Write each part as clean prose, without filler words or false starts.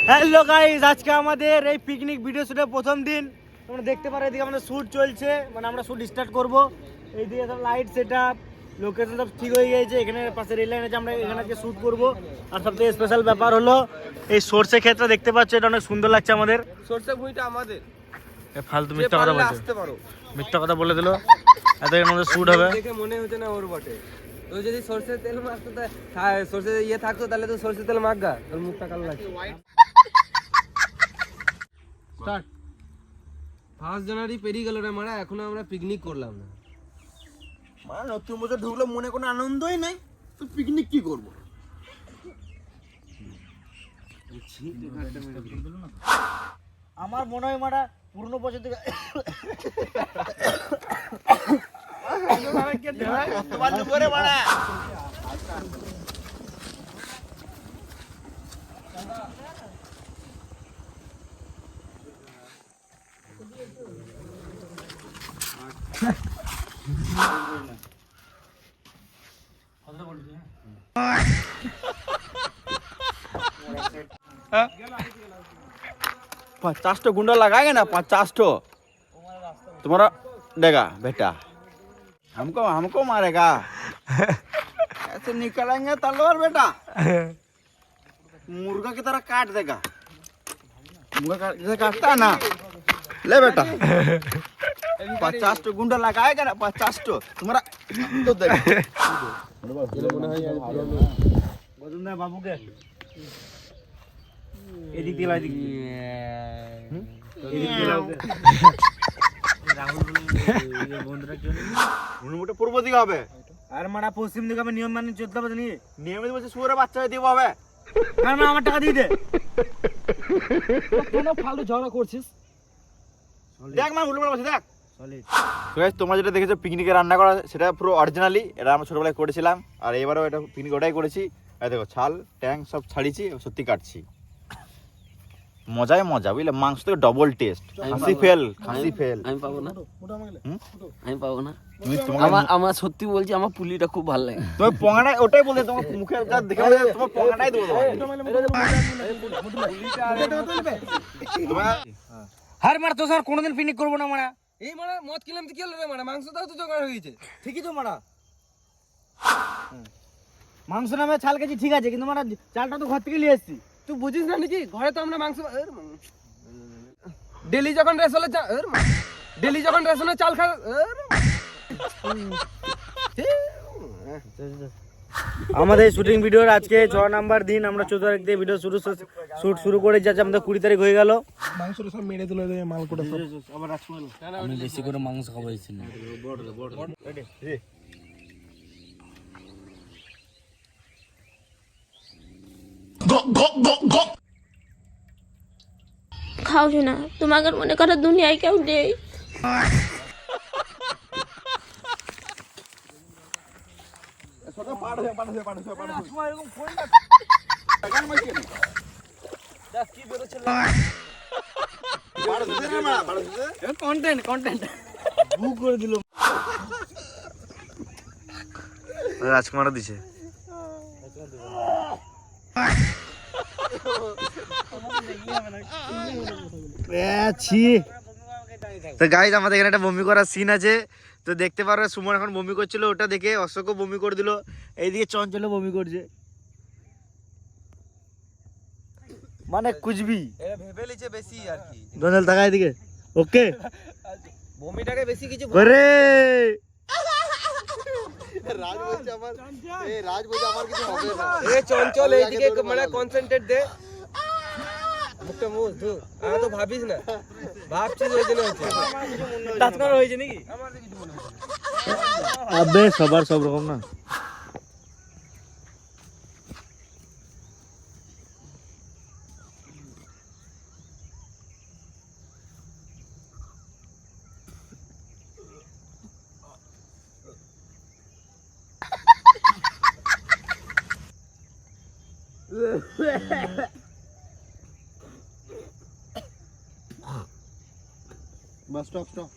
Hello guys, আজকে আমাদের এই পিকনিক ভিডিও শুটের প্রথম দিন। তোমরা দেখতে পারো এদিকে আমাদের শুট চলছে, মানে আমরা শুট স্টার্ট করব। এইদিকে সব লাইট সেটআপ, লোকেশন সব ঠিক হয়ে গেছে। এখানে পাশে রেল লাইন আছে, আমরা এখানে আজকে শুট করব। আর সবথেকে স্পেশাল ব্যাপার হলো এই সরষে ক্ষেত্রে দেখতে পাচ্ছ, এটা অনেক সুন্দর লাগছে আমাদের। সরষে ভুঁইটা আমাদের। ফালতু মিথ্যা কথা বলছে, আসতে পারো। মিথ্যা কথা বলে দিল। এত আমাদের শুট হবে দেখে মনে হচ্ছে না ওর বটে। তো যদি সরষের তেল মাখতো, সরষে ইয়ে থাকতো, তাহলে তো সরষের তেল মাখগা, তোর মুখটা কালো লাগছে। স্টার্ট। 1 জানুয়ারি পেরিয়ে গেল রে মারা, এখনো আমরা পিকনিক করলাম না। মানে নতুন বছর ঢুকলো, মনে কোনো আনন্দই নাই, তো পিকনিক কি করবো? আমার মনে হয় মারা পুরনো বছর থেকে पचास तो गुंडा लगाएंगे ना, 50 तो तुम्हारा देगा बेटा, हमको हमको मारेगा। ऐसे निकलेंगे तलवार बेटा, मुर्गा की तरह काट देगा। मुर्गा जैसे काटता है ना, ले बेटा 50 तो गुंडा लगाएगा ना, 50 तो तुम्हारा तो देगा। বাবুকে এদিক দিয়ে এদিক মুন্ডুটা পূর্ব দিকে হবে, আর মারা পশ্চিম দিকে হবে। নিয়ম মানে চলতে হবে জানি। নিয়মিত বলছে শুয়োরে বাচ্চা দিব হবে। আর না, আমার টাকা দিয়ে দে। কেন ফালতু ঝগড়া করছিস? দেখ মা উল্টো পাশে দেখ। তোমরা যেটা দেখেছো পিকনিকে রান্না করা, সেটা পুরো অরিজিনালি। এটা আমরা ছোটবেলায় করেছিলাম, আর এবারও এটা পিকনিক ওটাই করেছি। এই দেখো ছাল ট্যাং সব ছাড়িয়েছি, সত্যি কাটছি। মজাই মজা, বুঝলে? মাংস থেকে ডবল টেস্ট। খাসি ফেল। আমি পাবো না, আমি পাবো না। তুমি আমার সত্যি বলছি, আমার পুলিটা খুব ভালো লাগে। তুমি পঙ্গাটাই ওটাই বলতে, তোমার মুখে যা দেখে বলে তোমার পঙ্গাটাই দেবো। হার মার তো স্যার কোনোদিন পিকনিক করবো না মারা। এই মারা মদ কিনলাম তো কি হলো রে মারা, মাংস দাও তো জোগাড় হয়ে গেছে। ঠিকই তো মারা, মাংস নামে ছাল কেজি ঠিক আছে, কিন্তু মারা চালটা তো ঘর থেকে নিয়ে এসেছি। তুই বুঝিস না নাকি, ঘরে তো আমরা মাংস ডেলি যখন রেশনের চাল খা। আমাদের শুটিং ভিডিওর আজকে 6 নাম্বার দিন। আমরা 14 তারিখ থেকে ভিডিও শুট শুরু করে যাচ্ছে। আমাদের 20 তারিখ হয়ে গেল। মাংসটা সব মেরে দিল, মাল করে সব। আমি বেশি করে মাংস খাওয়াইছি না। খাও না, তোমাকে মনে করো দুনিয়ায় কেউ নেই। রাজকুমার দিছে। তো গাইস, আমাদের এখানে একটা বমি করার সিন আছে। তো দেখতে পারো সুমন এখন বমি করছিল, ওটা দেখে অশোকও বমি করে দিল। এইদিকে চঞ্চলও বমি করছে, মানে কুচবি এরা ভেবে লিছে বেশি আর কি। দোনল টাকা এদিকে। ওকে, বমিটাকে বেশি কিছু করে এ চঞ্চল এইদিকে মানে কনসেন্ট্রেট দে। মুখটা মুখ ধু, আমি তো ভাবিস না, ভাবছিস ওই জন্য হচ্ছে। তাৎকার হয়েছে নাকি? আবে সবার সব রকম না। बस स्टॉप स्टॉप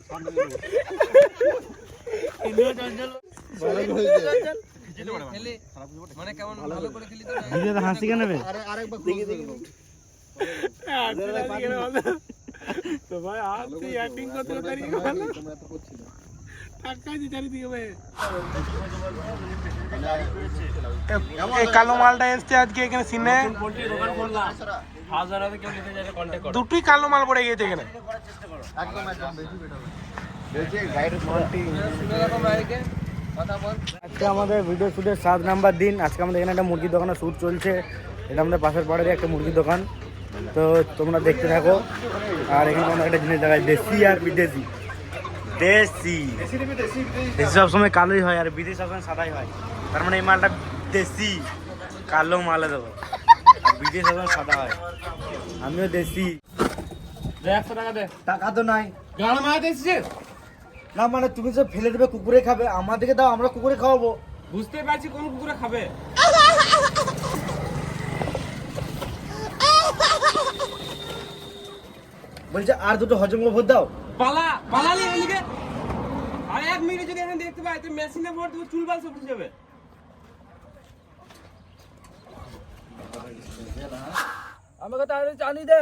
মানে কেমন ভালো করে খেলি তো হাসি কেন? আরেকবার এই কালো মালটা এসছে আজকে এখানে সিনে, দুটোই কালো মাল পড়ে গিয়েছে এখানে। আজকে আমাদের ভিডিও শ্যুটের 7 নাম্বার দিন। আজকে আমাদের এখানে একটা মুরগির দোকানে শ্যুট চলছে। এটা আমাদের পাশের পাড়ারই একটা মুরগির দোকান, তো তোমরা দেখতে থাকো। আর এখানে আমরা একটা জিনিস দেখাই, দেশি আর বিদেশি। দেশি দেশি সবসময় কালোই হয় আর বিদেশি সবসময় সাদাই হয়, তার মানে এই মালটা দেশি কালো মালে দেবো, আর বিদেশি সবসময় সাদা হয়। আমিও দেশি। 100 টাকা দে। টাকা তো নাই গান মারাতে এসেছিস? না, মানে তুমি যে ফেলে দেবে কুকুরে খাবে, আমাদেরকে দাও, আমরা কুকুরে খাওয়াবো। বুঝতে পারছি কোন কুকুরে খাবে। বলছে আর দুটো হজম ভোট দাও। পালালি এদিকে। আর 1 মিনিট যদি এখানে দেখতে পাই তুই মেশিনে ভর দেবো, চুল বাল সব উঠে যাবে। আমাকে তাহলে জানি দে।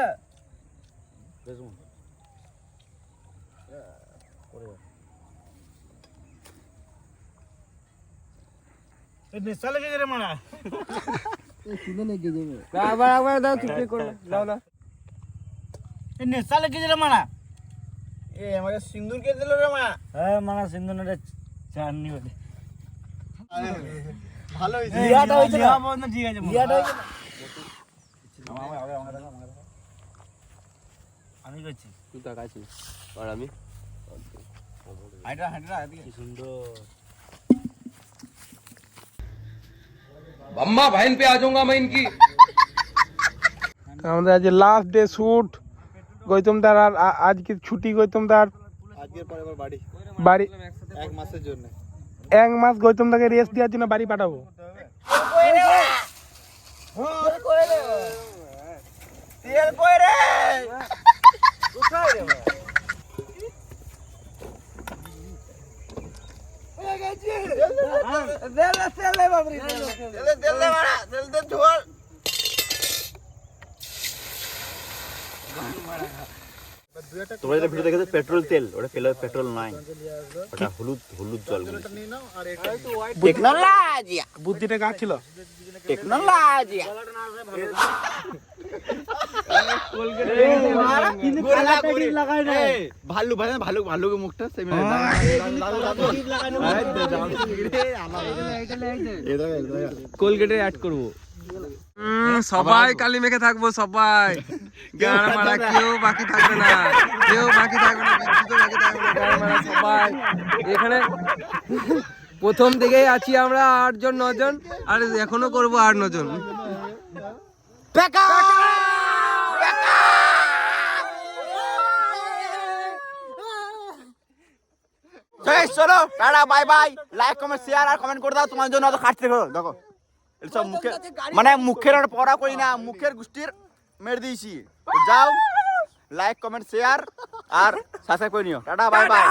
নেশা লেগে গেলে মারা। আবার দাও, চুপি করে দাও না। নেশা লেগে গেলে মারা। আমাকে সিন্দুর কে দিল রে মা? হ্যাঁ মারা, সিন্ধু নদে চাননি বলে ভালো হইছে। লিয়াটা হইছে না? ঠিক আছে, লিয়াটা হইছে না? আমি করছি। তুই তাকাইছিস আর আমি হাইড্রা এদিকে। কি সুন্দর। अम्मा बहन पे आ जाऊंगा मैं इनकी। আমাদের আজ লাস্ট ডে শুট। গৌতম দার আর আজকে ছুটি। গৌতম দার আজকের পরে আবার বাড়ি বাড়ি 1 মাসের জন্য। 1 মাস গৌতম দাকে রেস্ট দেওয়ার জন্য বাড়ি পাঠাবো। তেল কই রে? তেল দে মারা, তেল দে ঝোল। তোমরা যেটা ভিডিও দেখেছো পেট্রোল তেল, ওটা পেট্রোল নয়, ওটা হলুদ জল। টেকনোলজি বুদ্ধিটা কার ছিল? টেকনোলজি ভালুকের মুখটা কোলগেটে অ্যাড করব। সবাই কালি মেখে থাকবো, সবাই গান মারা, কেউ বাকি থাকবে না, কেউ বাকি থাকবে না, বিদ্যুৎ বাকি থাকবে না, গান মারা সবাই। এখানে প্রথম থেকেই আছি আমরা 8 জন 9 জন, আর এখনো করবো 8 9 জন। চলো টাটা, bye bye. Like comment share আর কমেন্ট করে দাও। তোমার জন্য অত খাটতে দেখো দেখো সব মুখে, মানে মুখের আর পড়া করি না, মুখের গোষ্ঠীর মেরে দিয়েছি। যাও লাইক কমেন্ট শেয়ার আর সাবস্ক্রাইব করে নিও। Tata bye by.